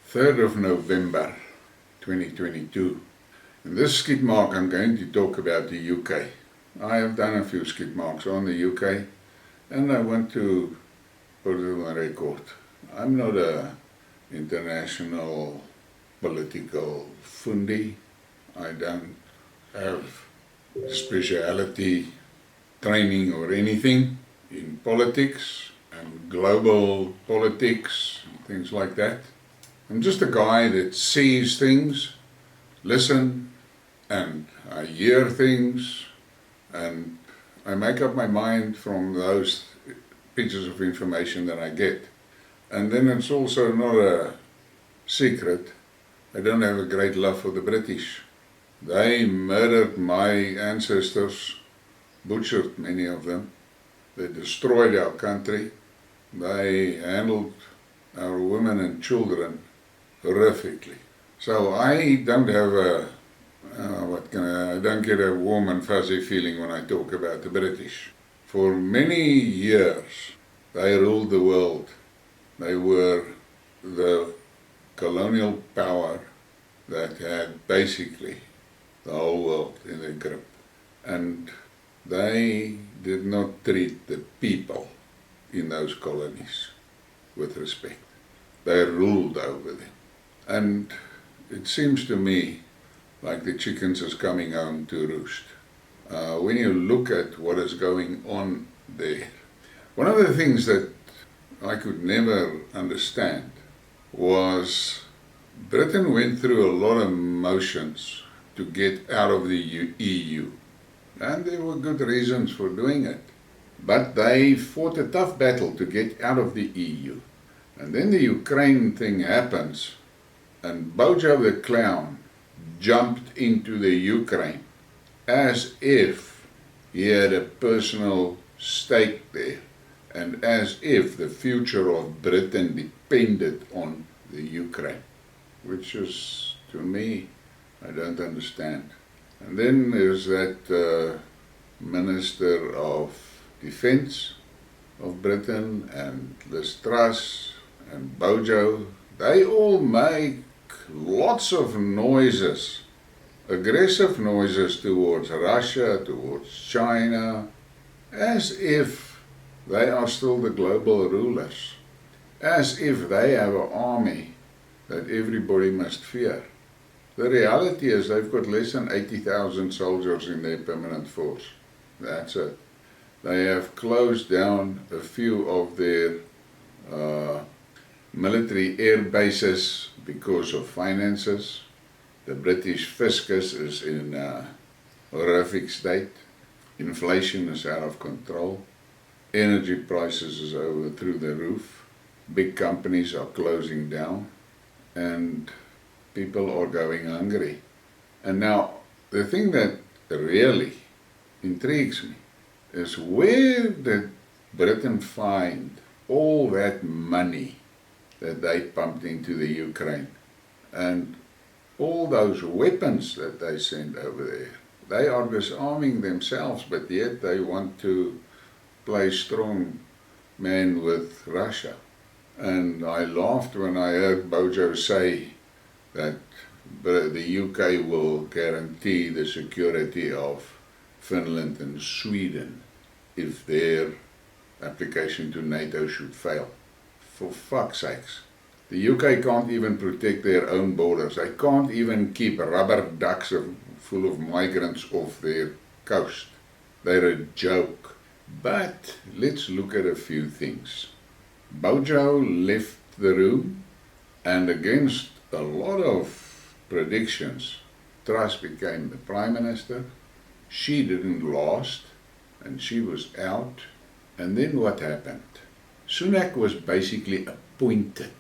3rd of November 2022. In this Skidmark I'm going to talk about the UK. I have done a few Skidmarks on the UK and I want to put it on the record. I'm not a international political fundi. I don't have speciality training or anything in politics and global politics and things like that. I'm just a guy that sees things, listen, and I hear things, and I make up my mind from those pieces of information that I get. And then it's also not a secret, I don't have a great love for the British. They murdered my ancestors, butchered many of them. They destroyed our country. They handled our women and children horrifically. So I don't have I don't get a warm and fuzzy feeling when I talk about the British. For many years, they ruled the world. They were the colonial power that had basically the whole world in their grip. And they did not treat the people in those colonies with respect. They ruled over them. And it seems to me like the chickens is coming home to roost. When you look at what is going on there, one of the things that I could never understand was Britain went through a lot of motions to get out of the EU. And there were good reasons for doing it. But they fought a tough battle to get out of the EU. And then the Ukraine thing happens, and Bojo the clown jumped into the Ukraine as if he had a personal stake there, and as if the future of Britain depended on the Ukraine, which is, to me, I don't understand. And then there's that Minister of Defence of Britain and Liz Truss and Bojo. They all make lots of noises, aggressive noises towards Russia, towards China, as if they are still the global rulers, as if they have an army that everybody must fear. The reality is they've got less than 80,000 soldiers in their permanent force. That's it. They have closed down a few of their military air bases because of finances. The British fiscus is in a horrific state. Inflation is out of control. Energy prices is over through the roof. Big companies are closing down. And people are going hungry. And now, the thing that really intrigues me is, where did Britain find all that money that they pumped into the Ukraine? And all those weapons that they sent over there. They are disarming themselves, but yet they want to play strong man with Russia. And I laughed when I heard Bojo say that the UK will guarantee the security of Finland and Sweden if their application to NATO should fail. For fuck's sakes. The UK can't even protect their own borders. They can't even keep rubber ducks full of migrants off their coast. They're a joke. But let's look at a few things. Bojo left the room, and against a lot of predictions, Truss became the Prime Minister. She didn't last, and she was out. And then what happened? Sunak was basically appointed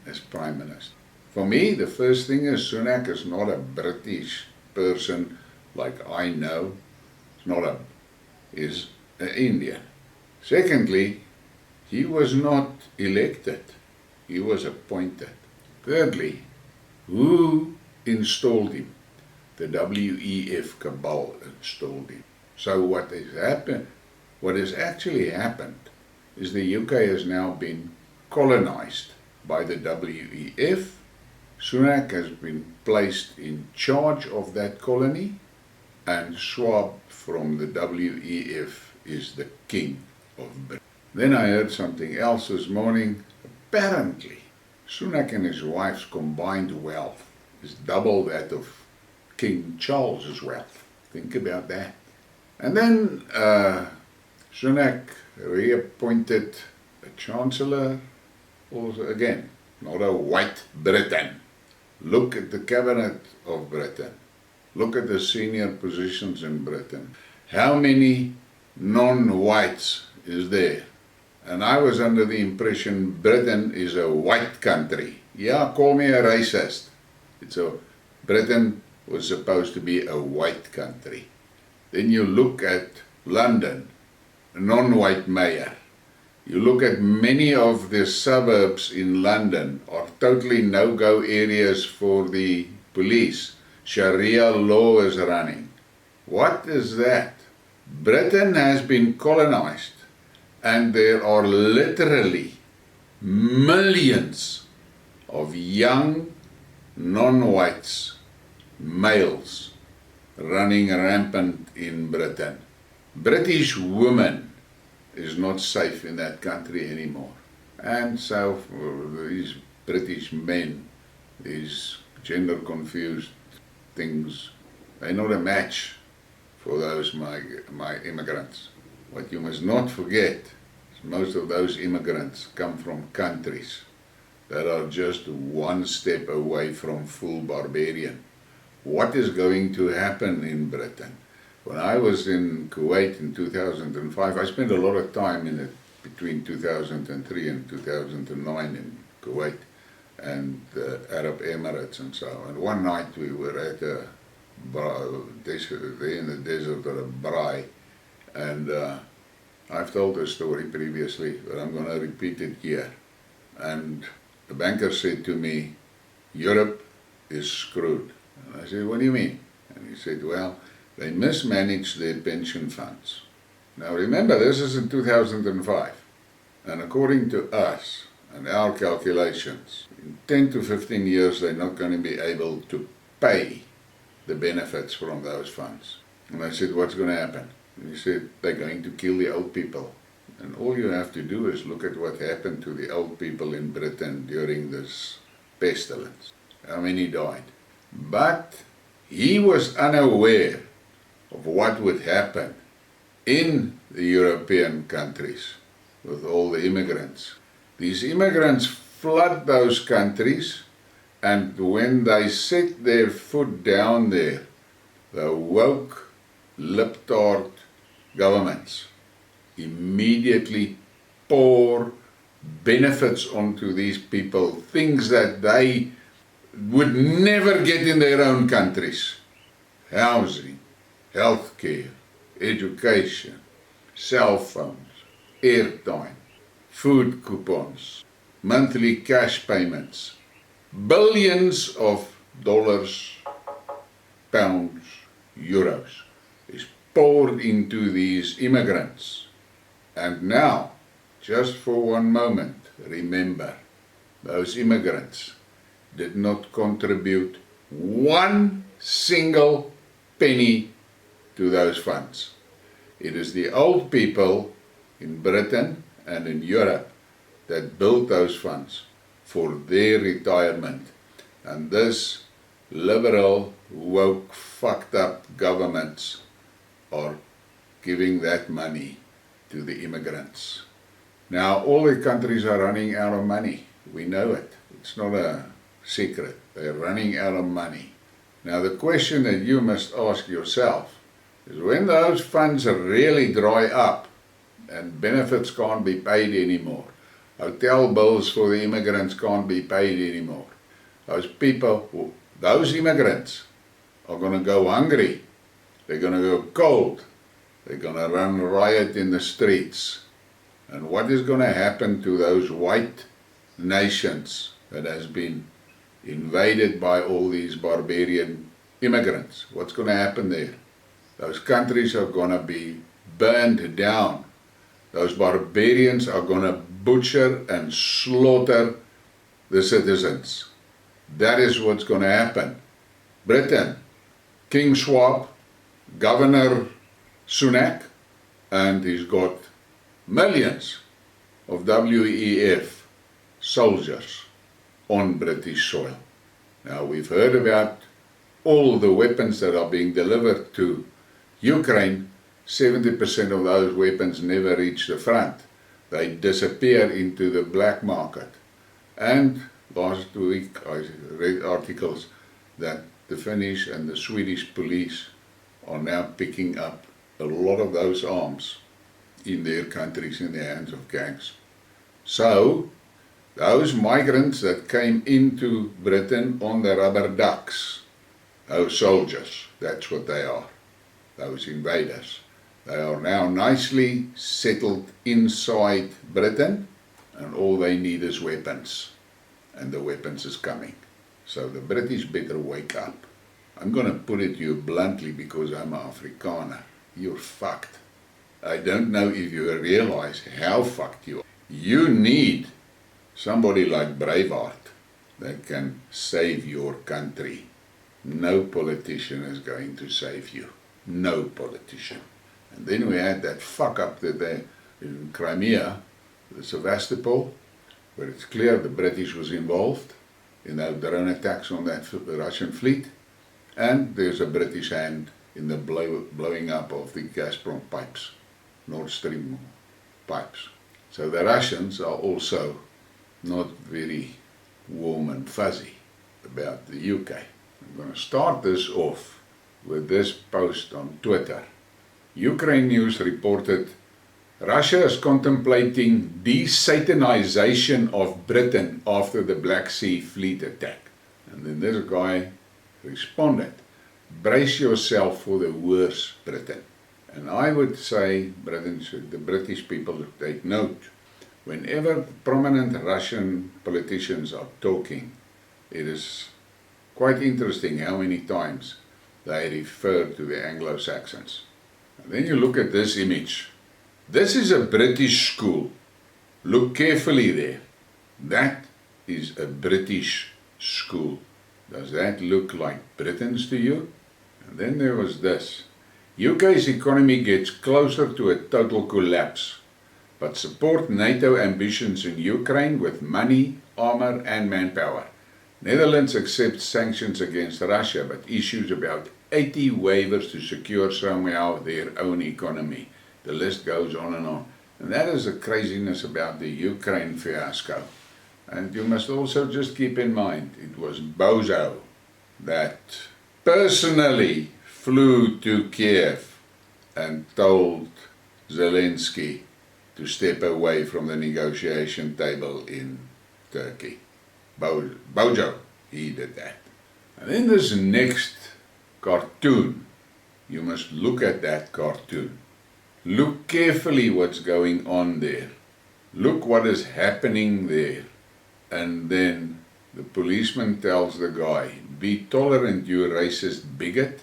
as Prime Minister. For me, the first thing is Sunak is not a British person like I know. He's an Indian. Secondly, he was not elected. He was appointed. Thirdly, who installed him? The WEF cabal installed him. So what has actually happened is the UK has now been colonized by the WEF Sunak has been placed in charge of that colony, and Schwab from the WEF is the king of Britain. Then I heard something else this morning. Apparently, Sunak and his wife's combined wealth is double that of King Charles's wealth. Think about that. And then Sunak reappointed a chancellor, also again, not a white Britain. Look at the cabinet of Britain. Look at the senior positions in Britain. How many non-whites is there? And I was under the impression Britain is a white country. Yeah, call me a racist. Britain was supposed to be a white country. Then you look at London, a non-white mayor. You look at many of the suburbs in London are totally no-go areas for the police. Sharia law is running. What is that? Britain has been colonized, and there are literally millions of young non-whites, males, running rampant in Britain. British women is not safe in that country anymore. And so for these British men, these gender confused things, they're not a match for those my immigrants. What you must not forget is most of those immigrants come from countries that are just one step away from full barbarian. What is going to happen in Britain? When I was in Kuwait in 2005, I spent a lot of time in it between 2003 and 2009 in Kuwait and the Arab Emirates and so on. And one night we were at a desert, there in the desert at a braai, and I've told the story previously, but I'm going to repeat it here. And the banker said to me, Europe is screwed. And I said, what do you mean? And he said, well, they mismanaged their pension funds. Now remember, this is in 2005. And according to us and our calculations, in 10 to 15 years they're not going to be able to pay the benefits from those funds. And I said, what's going to happen? And he said, they're going to kill the old people. And all you have to do is look at what happened to the old people in Britain during this pestilence. How many died? But he was unaware of what would happen in the European countries with all the immigrants. These immigrants flood those countries, and when they set their foot down there, the woke, lip-tart governments immediately pour benefits onto these people, things that they would never get in their own countries. Housing, healthcare, education, cell phones, airtime, food coupons, monthly cash payments, billions of dollars, pounds, euros is poured into these immigrants. And now, just for one moment, remember, those immigrants did not contribute one single penny to those funds. It is the old people in Britain and in Europe that built those funds for their retirement. And this liberal, woke, fucked up governments are giving that money to the immigrants. Now all the countries are running out of money. We know it. It's not a secret. They're running out of money. Now the question that you must ask yourself is, when those funds really dry up and benefits can't be paid anymore, hotel bills for the immigrants can't be paid anymore, those people, those immigrants are going to go hungry, they're going to go cold, they're going to run riot in the streets. And what is going to happen to those white nations that has been invaded by all these barbarian immigrants? What's going to happen there? Those countries are going to be burned down. Those barbarians are going to butcher and slaughter the citizens. That is what's going to happen. Britain, King Schwab, Governor Sunak, and he's got millions of WEF soldiers on British soil. Now, we've heard about all the weapons that are being delivered to Ukraine. 70% of those weapons never reach the front. They disappear into the black market. And last week I read articles that the Finnish and the Swedish police are now picking up a lot of those arms in their countries in the hands of gangs. So, those migrants that came into Britain on the rubber ducks, those soldiers, that's what they are, those invaders. They are now nicely settled inside Britain, and all they need is weapons. And the weapons is coming. So the British better wake up. I'm going to put it to you bluntly because I'm an Afrikaner. You're fucked. I don't know if you realize how fucked you are. You need somebody like Braveheart that can save your country. No politician is going to save you. No politician. And then we had that fuck up that they in Crimea, the Sevastopol, where it's clear the British was involved in those drone attacks on that Russian fleet, and there's a British hand in the blowing up of the Gazprom pipes, Nord Stream pipes. So the Russians are also not very warm and fuzzy about the UK. I'm going to start this off with this post on Twitter. Ukraine News reported Russia is contemplating de-Satanization of Britain after the Black Sea fleet attack. And then this guy responded, brace yourself for the worst, Britain. And I would say the British people should take note. Whenever prominent Russian politicians are talking, it is quite interesting how many times they refer to the Anglo-Saxons. And then you look at this image. This is a British school. Look carefully there. That is a British school. Does that look like Britain's to you? And then there was this. UK's economy gets closer to a total collapse, but support NATO ambitions in Ukraine with money, armor and manpower. Netherlands accepts sanctions against Russia, but issues about 80 waivers to secure somehow their own economy. The list goes on. And that is the craziness about the Ukraine fiasco. And you must also just keep in mind, it was Bozo that personally flew to Kiev and told Zelensky to step away from the negotiation table in Turkey. Bozo, he did that. And then this next cartoon, you must look at that cartoon. Look carefully what's going on there. Look what is happening there. And then the policeman tells the guy, be tolerant, you racist bigot.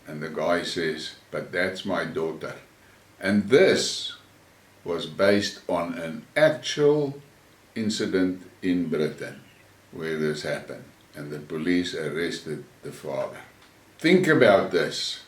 And the guy says, but that's my daughter. And this was based on an actual incident in Britain where this happened. And the police arrested the father. Think about this.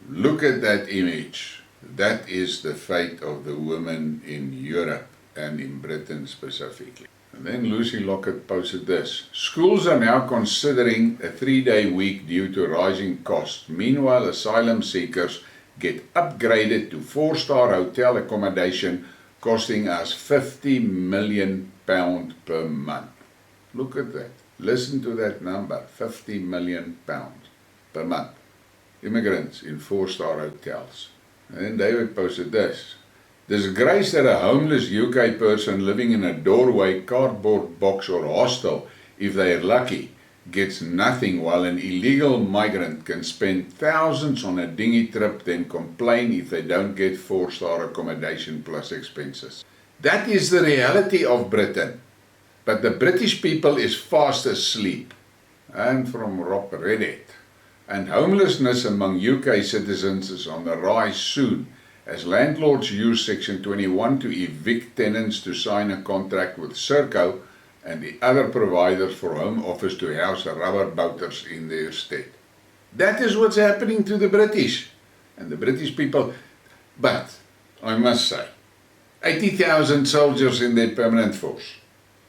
Look at that image. That is the fate of the women in Europe and in Britain specifically. And then Lucy Lockett posted this. Schools are now considering a 3-day week due to rising costs. Meanwhile, asylum seekers get upgraded to 4-star hotel accommodation costing us £50 million per month. Look at that. Listen to that number. £50 million per month. Immigrants in 4-star hotels. And then David posted this. Disgrace that a homeless UK person living in a doorway, cardboard box or hostel, if they are lucky, gets nothing, while an illegal migrant can spend thousands on a dinghy trip, then complain if they don't get 4-star accommodation plus expenses. That is the reality of Britain. But the British people is fast asleep. And from Rob Reddit. And homelessness among UK citizens is on the rise soon, as landlords use Section 21 to evict tenants to sign a contract with Serco and the other providers for Home Office to house rubber boaters in their stead. That is what's happening to the British and the British people. But I must say, 80,000 soldiers in their permanent force.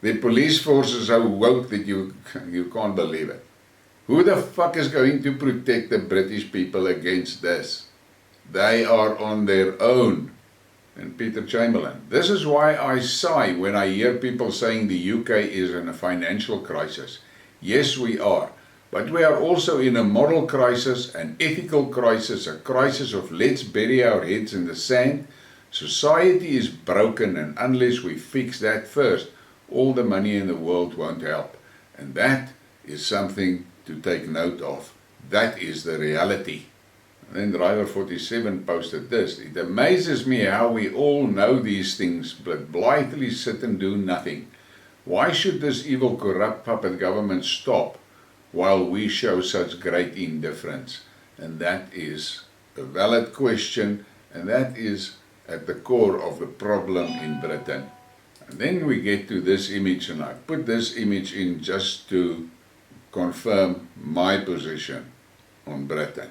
Their police force is so woke that you can't believe it. Who the fuck is going to protect the British people against this? They are on their own. And Peter Chamberlain. This is why I sigh when I hear people saying the UK is in a financial crisis. Yes, we are. But we are also in a moral crisis, an ethical crisis, a crisis of let's bury our heads in the sand. Society is broken, and unless we fix that first, all the money in the world won't help. And that is something to take note of. That is the reality. And then Driver 47 posted this. It amazes me how we all know these things, but blithely sit and do nothing. Why should this evil, corrupt puppet government stop while we show such great indifference? And that is a valid question, and that is at the core of the problem in Britain. And then we get to this image, and I put this image in just to confirm my position on Britain.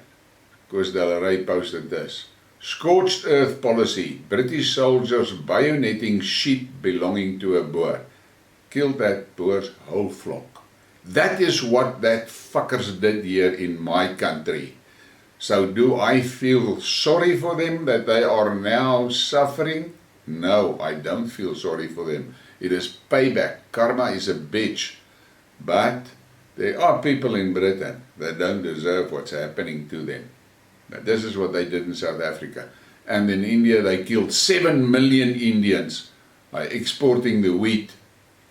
Koos Delaray posted this. Scorched earth policy. British soldiers bayoneting sheep belonging to a Boer. Killed that Boer's whole flock. That is what that fuckers did here in my country. So do I feel sorry for them that they are now suffering? No, I don't feel sorry for them. It is payback. Karma is a bitch. But there are people in Britain that don't deserve what's happening to them. Now, this is what they did in South Africa. And in India, they killed 7 million Indians by exporting the wheat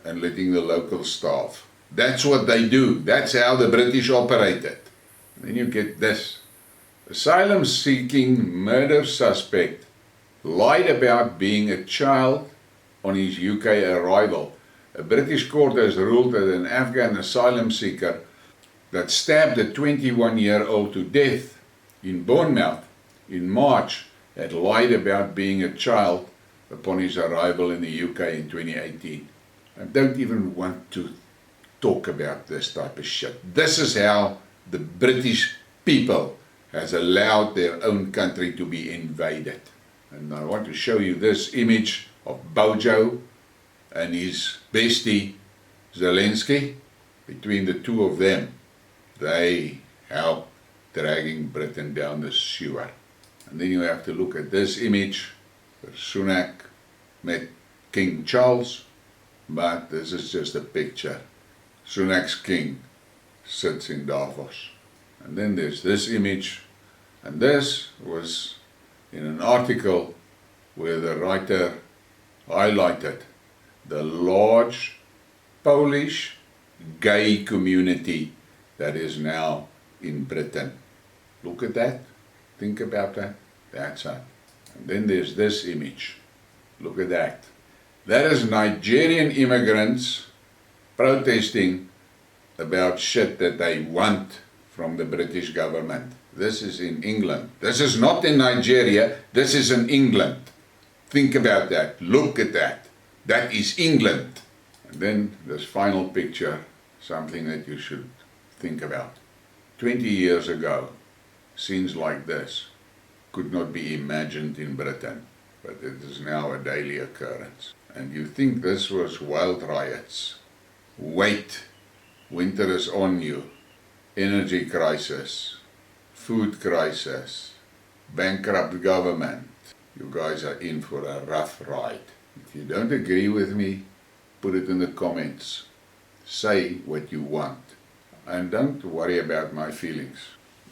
and letting the locals starve. That's what they do. That's how the British operated. And then you get this. Asylum-seeking murder suspect lied about being a child on his UK arrival. A British court has ruled that an Afghan asylum seeker that stabbed a 21-year-old to death in Bournemouth in March had lied about being a child upon his arrival in the UK in 2018. I don't even want to talk about this type of shit. This is how the British people has allowed their own country to be invaded. And I want to show you this image of Bojo and his bestie Zelensky. Between the two of them, they help dragging Britain down the sewer. And then you have to look at this image where Sunak met King Charles, but this is just a picture. Sunak's king sits in Davos. And then there's this image, and this was in an article where the writer highlighted the large Polish gay community that is now in Britain. Look at that. Think about that. That's it. And then there's this image. Look at that. That is Nigerian immigrants protesting about shit that they want from the British government. This is in England. This is not in Nigeria. This is in England. Think about that. Look at that. That is England. And then this final picture, something that you should think about. 20 years ago, scenes like this could not be imagined in Britain, but it is now a daily occurrence. And you think this was wild riots. Wait, winter is on you. Energy crisis, food crisis, bankrupt government. You guys are in for a rough ride. If you don't agree with me, put it in the comments. Say what you want. And don't worry about my feelings.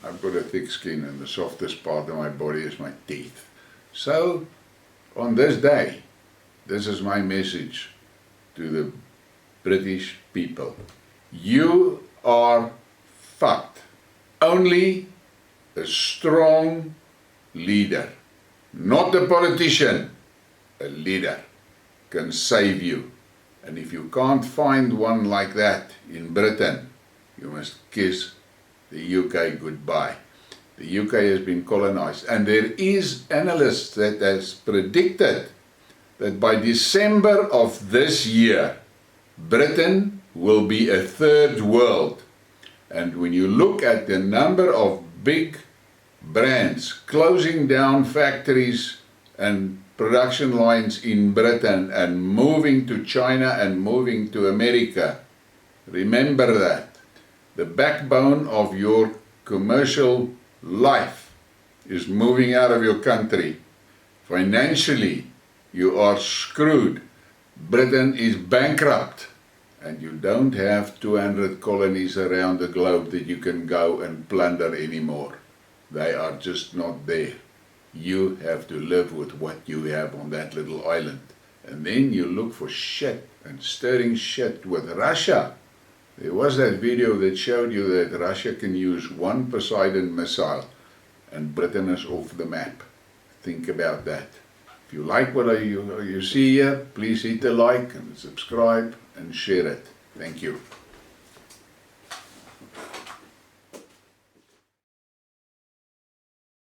I've got a thick skin and the softest part of my body is my teeth. So, on this day, this is my message to the British people. You are fucked. Only a strong leader, not a politician, a leader, can save you. And if you can't find one like that in Britain, you must kiss the UK goodbye. The UK has been colonized, and there is analysts that has predicted that by December of this year, Britain will be a third world. And when you look at the number of big brands closing down factories and production lines in Britain and moving to China and moving to America, remember that. The backbone of your commercial life is moving out of your country. Financially, you are screwed. Britain is bankrupt. And you don't have 200 colonies around the globe that you can go and plunder anymore. They are just not there. You have to live with what you have on that little island. And then you look for shit and stirring shit with Russia. There was that video that showed you that Russia can use one Poseidon missile and Britain is off the map. Think about that. If you like what you see here, please hit the like and subscribe and share it. Thank you.